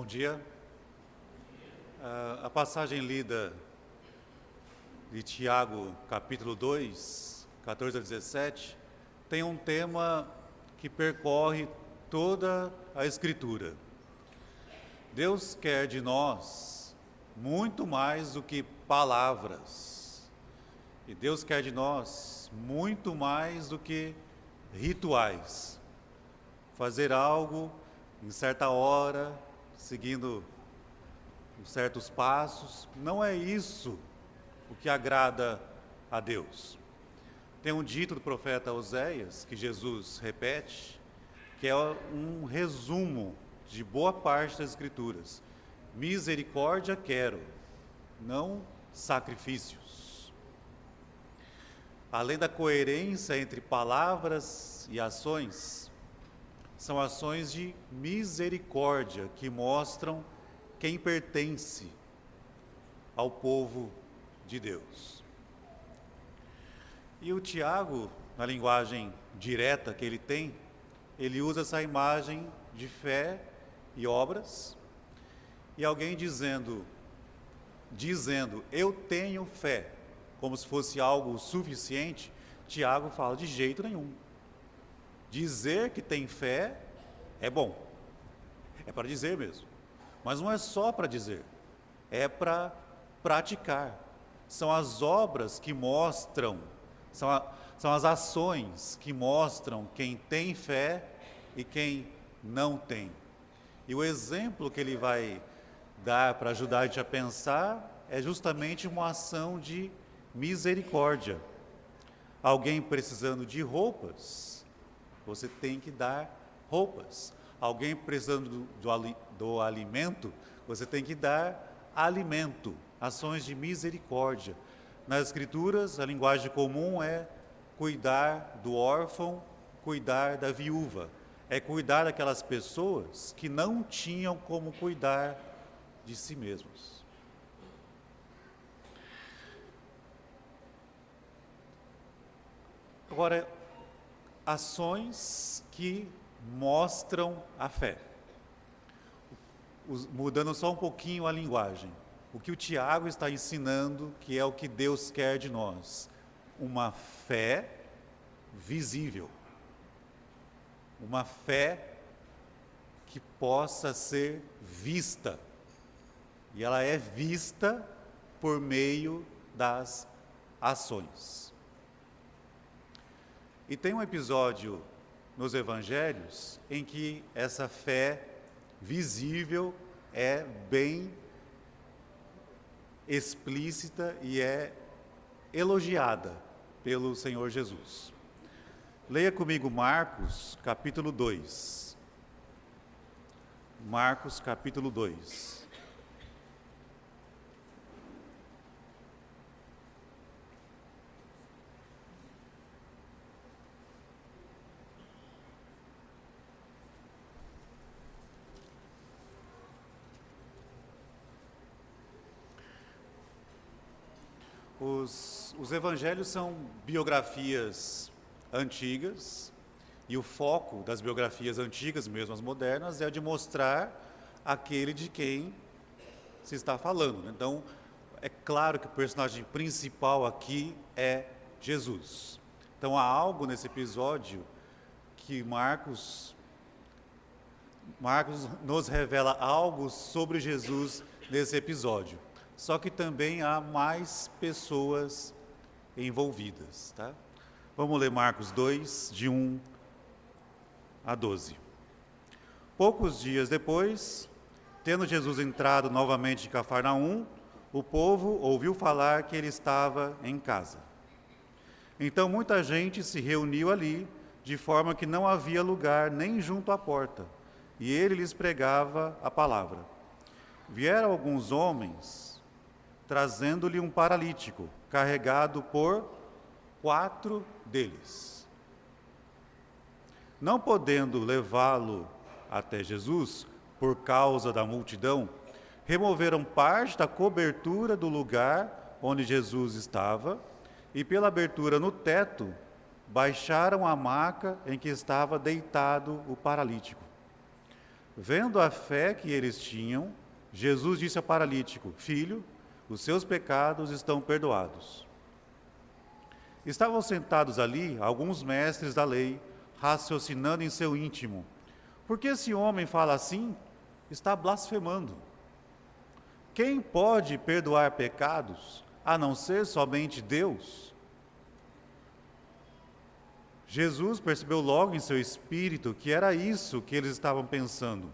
Bom dia. A passagem lida de Tiago, capítulo 2, 14 a 17, tem um tema que percorre toda a Escritura. Deus quer de nós muito mais do que palavras. E Deus quer de nós muito mais do que rituais. Fazer algo em certa hora, seguindo certos passos, não é isso o que agrada a Deus. Tem um dito do profeta Oséias, que Jesus repete, que é um resumo de boa parte das Escrituras. Misericórdia quero, não sacrifícios. Além da coerência entre palavras e ações, são ações de misericórdia que mostram quem pertence ao povo de Deus. E o Tiago, na linguagem direta que ele tem, ele usa essa imagem de fé e obras, e alguém dizendo, eu tenho fé, como se fosse algo suficiente, Tiago fala de jeito nenhum. Dizer que tem fé é bom, é para dizer mesmo, mas não é só para dizer, é para praticar. São as obras que mostram, são as ações que mostram quem tem fé e quem não tem. E o exemplo que ele vai dar para ajudar a gente a pensar é justamente uma ação de misericórdia. Alguém precisando de roupas, você tem que dar roupas. Alguém precisando do alimento, você tem que dar alimento. Ações de misericórdia. Nas Escrituras, a linguagem comum é cuidar do órfão, cuidar da viúva. É cuidar daquelas pessoas que não tinham como cuidar de si mesmos. Agora, ações que mostram a fé. Mudando só um pouquinho a linguagem. O que o Tiago está ensinando, que é o que Deus quer de nós. Uma fé visível. Uma fé que possa ser vista. E ela é vista por meio das ações. E tem um episódio nos Evangelhos em que essa fé visível é bem explícita e é elogiada pelo Senhor Jesus. Leia comigo Marcos, capítulo 2. Marcos, capítulo 2. Os evangelhos são biografias antigas, e o foco das biografias antigas, mesmo as modernas, é de mostrar aquele de quem se está falando. Então, é claro que o personagem principal aqui é Jesus. Então, há algo nesse episódio que Marcos nos revela algo sobre Jesus nesse episódio. Só que também há mais pessoas envolvidas, tá? Vamos ler Marcos 2, de 1 a 12. Poucos dias depois, tendo Jesus entrado novamente em Cafarnaum, o povo ouviu falar que ele estava em casa. Então muita gente se reuniu ali, de forma que não havia lugar nem junto à porta, e ele lhes pregava a palavra. Vieram alguns homens, trazendo-lhe um paralítico, carregado por 4 deles. Não podendo levá-lo até Jesus, por causa da multidão, removeram parte da cobertura do lugar onde Jesus estava e, pela abertura no teto, baixaram a maca em que estava deitado o paralítico. Vendo a fé que eles tinham, Jesus disse ao paralítico: Filho, os seus pecados estão perdoados. Estavam sentados ali alguns mestres da lei, raciocinando em seu íntimo: por que esse homem fala assim? Está blasfemando. Quem pode perdoar pecados, a não ser somente Deus? Jesus percebeu logo em seu espírito que era isso que eles estavam pensando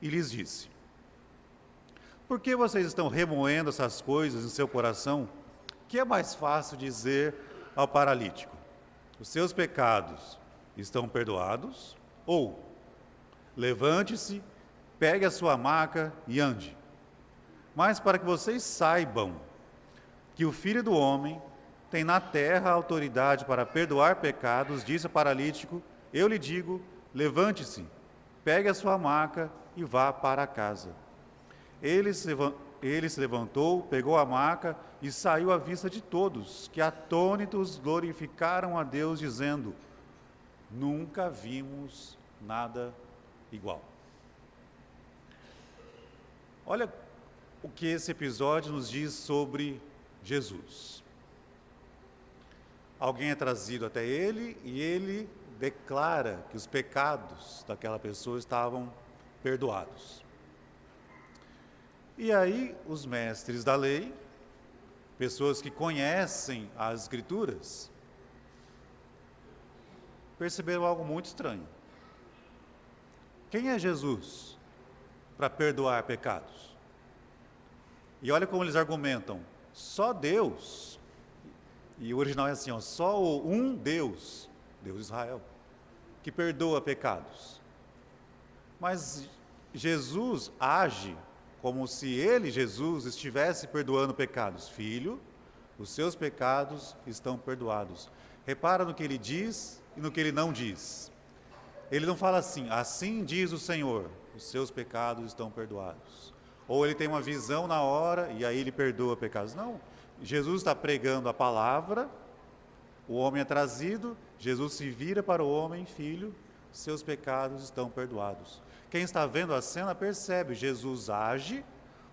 e lhes disse: por que vocês estão remoendo essas coisas em seu coração? Que é mais fácil dizer ao paralítico: os seus pecados estão perdoados? Ou, levante-se, pegue a sua maca e ande. Mas para que vocês saibam que o Filho do Homem tem na terra a autoridade para perdoar pecados, disse ao paralítico: eu lhe digo, levante-se, pegue a sua maca e vá para casa. Ele se levantou, pegou a maca e saiu à vista de todos, que atônitos glorificaram a Deus, dizendo: nunca vimos nada igual. Olha o que esse episódio nos diz sobre Jesus. Alguém é trazido até ele e ele declara que os pecados daquela pessoa estavam perdoados. E aí os mestres da lei, pessoas que conhecem as Escrituras, perceberam algo muito estranho. Quem é Jesus para perdoar pecados? E olha como eles argumentam: só Deus, e o original é assim, só um Deus, Deus de Israel, que perdoa pecados. Mas Jesus age como se ele, Jesus, estivesse perdoando pecados. Filho, os seus pecados estão perdoados. Repara no que ele diz e no que ele não diz. Ele não fala assim: assim diz o Senhor, os seus pecados estão perdoados. Ou ele tem uma visão na hora e aí ele perdoa pecados. Não, Jesus está pregando a palavra, o homem é trazido, Jesus se vira para o homem: filho, seus pecados estão perdoados. Quem está vendo a cena percebe, Jesus age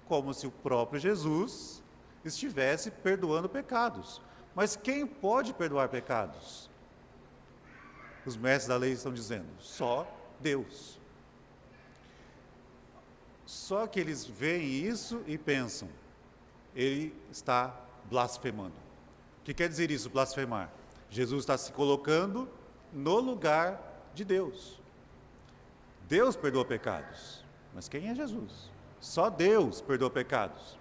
como se o próprio Jesus estivesse perdoando pecados. Mas quem pode perdoar pecados? Os mestres da lei estão dizendo: só Deus. Só que eles veem isso e pensam: ele está blasfemando. O que quer dizer isso, blasfemar? Jesus está se colocando no lugar de Deus. Deus perdoa pecados, mas quem é Jesus? Só Deus perdoa pecados.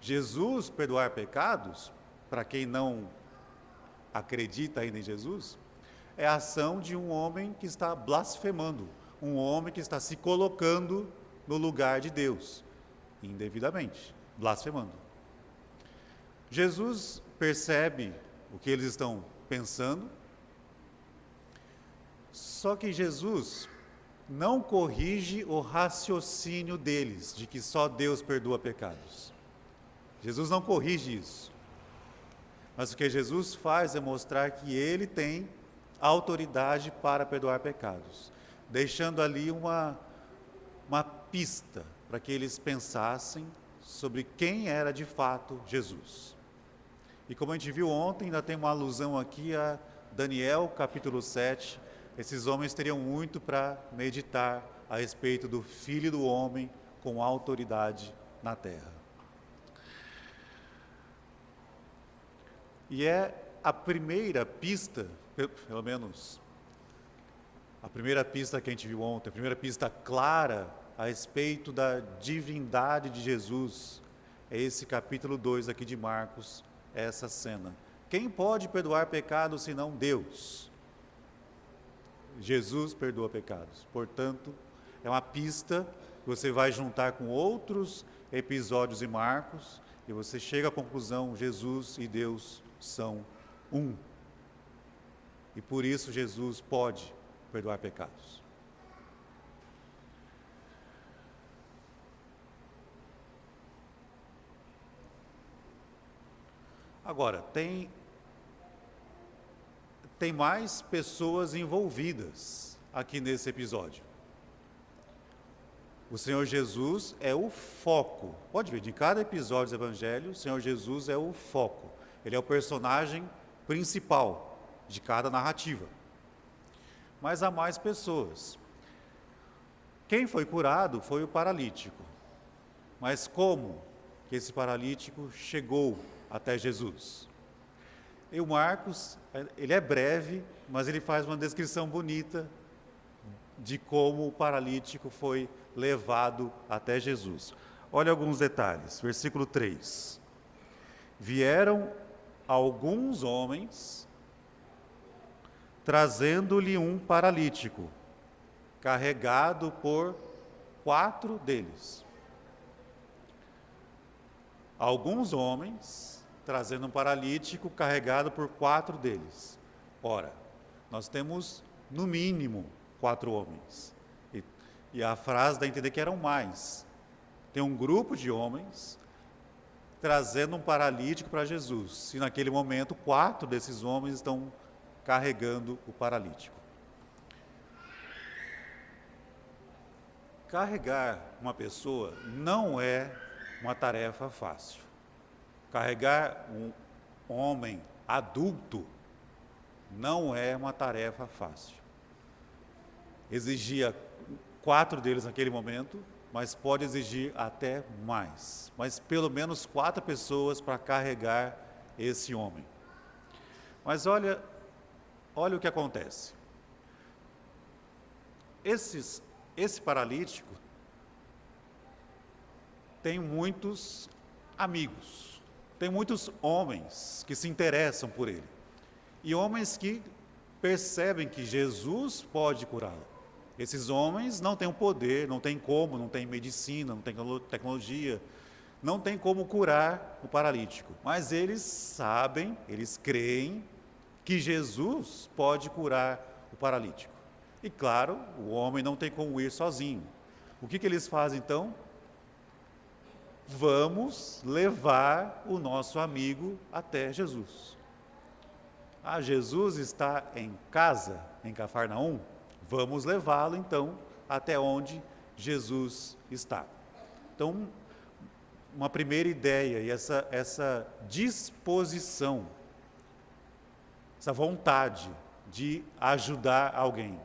Jesus perdoar pecados, para quem não acredita ainda em Jesus, é a ação de um homem que está blasfemando, um homem que está se colocando no lugar de Deus, indevidamente, blasfemando. Jesus percebe o que eles estão pensando, só que Jesus não corrige o raciocínio deles, de que só Deus perdoa pecados. Jesus não corrige isso. Mas o que Jesus faz é mostrar que ele tem autoridade para perdoar pecados, deixando ali uma pista para que eles pensassem sobre quem era de fato Jesus. E como a gente viu ontem, ainda tem uma alusão aqui a Daniel capítulo 7, esses homens teriam muito para meditar a respeito do Filho do Homem com autoridade na terra. E é a primeira pista, pelo menos a primeira pista que a gente viu ontem, a primeira pista clara a respeito da divindade de Jesus, é esse capítulo 2 aqui de Marcos, essa cena. Quem pode perdoar pecados senão Deus? Jesus perdoa pecados. Portanto, é uma pista que você vai juntar com outros episódios em Marcos e você chega à conclusão: Jesus e Deus são um. E por isso Jesus pode perdoar pecados. Agora, tem mais pessoas envolvidas aqui nesse episódio. O Senhor Jesus é o foco. Pode ver, de cada episódio do Evangelho, o Senhor Jesus é o foco. Ele é o personagem principal de cada narrativa. Mas há mais pessoas. Quem foi curado foi o paralítico. Mas como que esse paralítico chegou até Jesus? E o Marcos, ele é breve, mas ele faz uma descrição bonita de como o paralítico foi levado até Jesus. Olha alguns detalhes. Versículo 3. Vieram alguns homens trazendo-lhe um paralítico, carregado por 4 deles. Alguns homens trazendo um paralítico carregado por 4 deles. Ora, nós temos no mínimo 4 homens. E a frase dá a entender que eram mais. Tem um grupo de homens trazendo um paralítico para Jesus. E naquele momento, 4 desses homens estão carregando o paralítico. Carregar uma pessoa não é uma tarefa fácil. Carregar um homem adulto não é uma tarefa fácil. Exigia 4 deles naquele momento, mas pode exigir até mais. Mas pelo menos 4 pessoas para carregar esse homem. Mas olha o que acontece. Esse paralítico tem muitos amigos, tem muitos homens que se interessam por ele. E homens que percebem que Jesus pode curá-lo. Esses homens não têm o poder, não têm como, não têm medicina, não têm tecnologia, não tem como curar o paralítico. Mas eles sabem, eles creem que Jesus pode curar o paralítico. E claro, o homem não tem como ir sozinho. O que eles fazem então? Vamos levar o nosso amigo até Jesus. Ah, Jesus está em casa, em Cafarnaum? Vamos levá-lo então até onde Jesus está. Então, uma primeira ideia e essa disposição, essa vontade de ajudar alguém.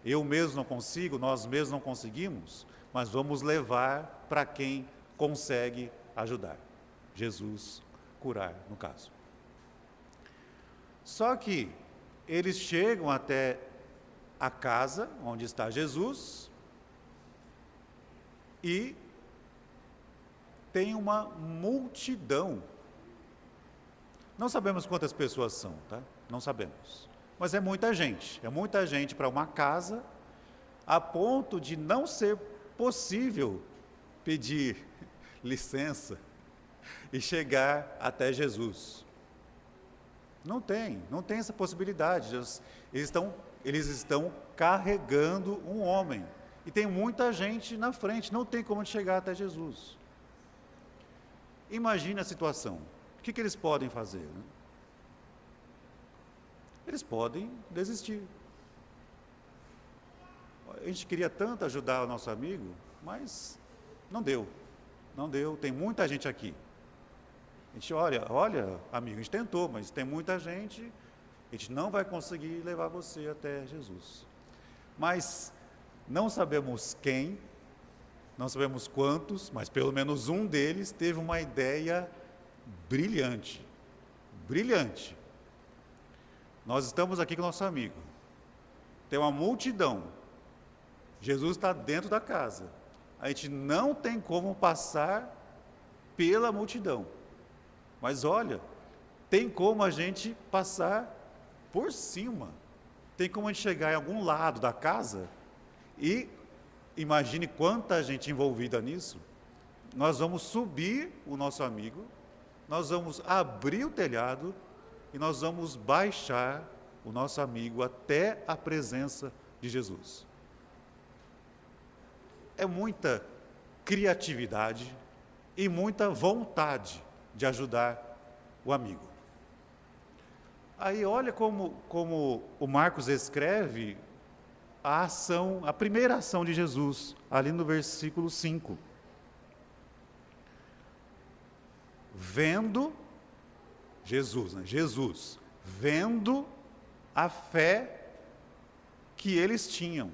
Eu mesmo não consigo, nós mesmos não conseguimos, mas vamos levar para quem consegue ajudar. Jesus curar, no caso. Só que eles chegam até a casa onde está Jesus e tem uma multidão. Não sabemos quantas pessoas são, tá? Não sabemos. Mas é muita gente para uma casa, a ponto de não ser possível pedir licença e chegar até Jesus. Não tem essa possibilidade. Eles estão carregando um homem. E tem muita gente na frente, não tem como chegar até Jesus. Imagine a situação. O que eles podem fazer? Né? Eles podem desistir. A gente queria tanto ajudar o nosso amigo, mas não deu. Não deu, tem muita gente aqui. A gente olha, amigo, a gente tentou, mas tem muita gente, a gente não vai conseguir levar você até Jesus. Mas não sabemos quem, não sabemos quantos, mas pelo menos um deles teve uma ideia brilhante. Brilhante. Nós estamos aqui com o nosso amigo. Tem uma multidão. Jesus está dentro da casa. A gente não tem como passar pela multidão. Mas olha, tem como a gente passar por cima. Tem como a gente chegar em algum lado da casa e imagine quanta gente envolvida nisso. Nós vamos subir o nosso amigo, nós vamos abrir o telhado e nós vamos baixar o nosso amigo até a presença de Jesus. É muita criatividade e muita vontade de ajudar o amigo. Aí olha como o Marcos escreve a primeira ação de Jesus, ali no versículo 5. Vendo, Jesus, vendo a fé que eles tinham,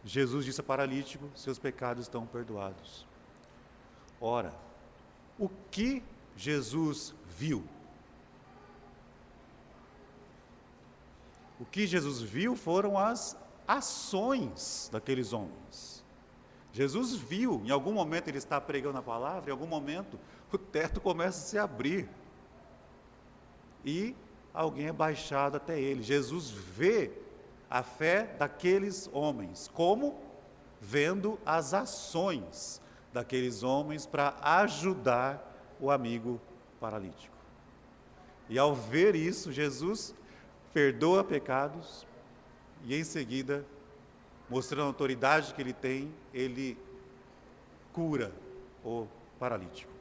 Jesus disse ao paralítico: seus pecados estão perdoados. Ora, o que Jesus viu? O que Jesus viu foram as ações daqueles homens. Jesus viu, em algum momento ele está pregando a palavra, em algum momento o teto começa a se abrir e alguém é baixado até ele. Jesus vê a fé daqueles homens, como? Vendo as ações daqueles homens para ajudar o amigo paralítico. E ao ver isso, Jesus perdoa pecados e em seguida, mostrando a autoridade que ele tem, ele cura o paralítico.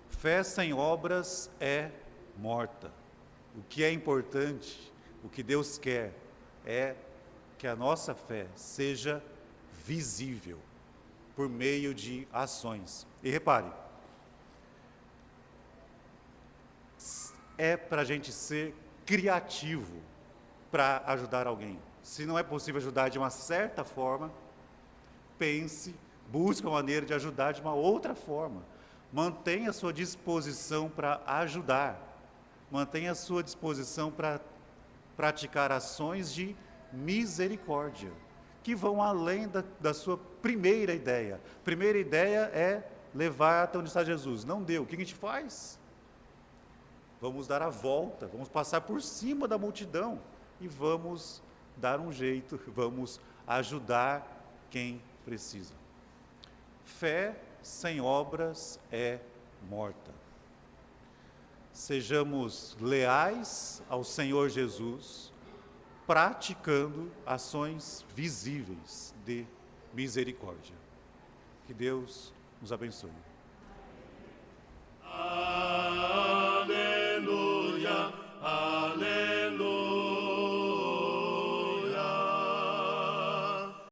Fé sem obras é morta. O que é importante, o que Deus quer, é que a nossa fé seja visível por meio de ações. E repare, é para a gente ser criativo para ajudar alguém. Se não é possível ajudar de uma certa forma, pense, busque uma maneira de ajudar de uma outra forma. Mantenha a sua disposição para ajudar. Mantenha a sua disposição para praticar ações de misericórdia, que vão além da sua primeira ideia. Primeira ideia é levar até onde está Jesus. Não deu. O que a gente faz? Vamos dar a volta, vamos passar por cima da multidão e vamos dar um jeito, vamos ajudar quem precisa. Fé sem obras é morta. Sejamos leais ao Senhor Jesus, praticando ações visíveis de misericórdia. Que Deus nos abençoe.